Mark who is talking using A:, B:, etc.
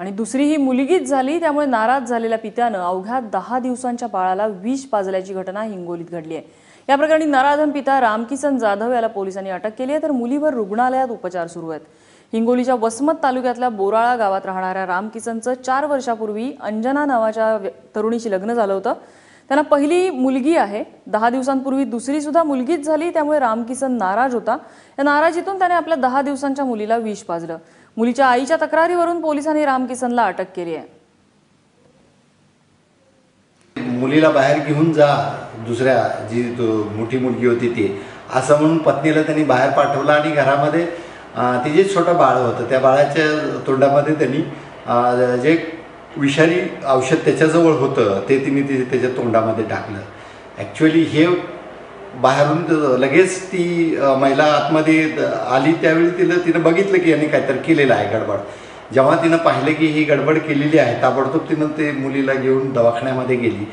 A: आणि दुसरी ही मुलगीच झाली, त्यामुळे नाराज झालेल्या पित्यानं अवघ्या 10 दिवसांच्या बाळाला विष पाजल्याची घटना हिंगोलीत घडली आहे। या प्रकरणी नराधम पिता रामकिसन जाधव याला पोलिसांनी अटक केली आहे, तर मुलीवर रुग्णालयात उपचार सुरू आहेत। हिंगोलीच्या वसमत तालुक्यातल्या बोराळा गावात राहणाऱ्या रामकिसनचं 4 वर्षापूर्वी अंजना नावाच्या तरुणीशी लग्न झालं होतं। त्यांना पहिली मुलगी आहे। 10 दिवसांपूर्वी दुसरी सुद्धा मुलगीच झाली, त्यामुळे रामकिसन नाराज होता। या नाराजीतून त्याने आपल्या 10 दिवसांच्या मुलीला विष पाजलं। मुलीच्या आईच्या तक्रारीवरून पोलिसांनी रामकिसनला अटक केली आहे।
B: मुलीला बाहेर घेऊन जा, दुसऱ्या जी मोठी मुलगी होती ती, असं म्हणून पत्नीला त्यांनी बाहेर पाठवलं आणि घरामध्ये तिचे छोटं बाळ होतं। त्या बाळाच्या तोंडामध्ये त्यांनी जे विषारी औषध त्याच्याजवळ होतं ते तिने त्याच्या तोंडामध्ये टाकलं। ॲक्च्युअली हे बाहेरून लगेच ती महिला आतमध्ये आली, त्यावेळी तिनं बघितलं की यांनी काहीतरी केलेलं आहे गडबड। जेव्हा तिनं पाहिलं की ही गडबड केलेली आहे, ताबडतोब तिनं ते मुलीला घेऊन दवाखान्यामध्ये गेली।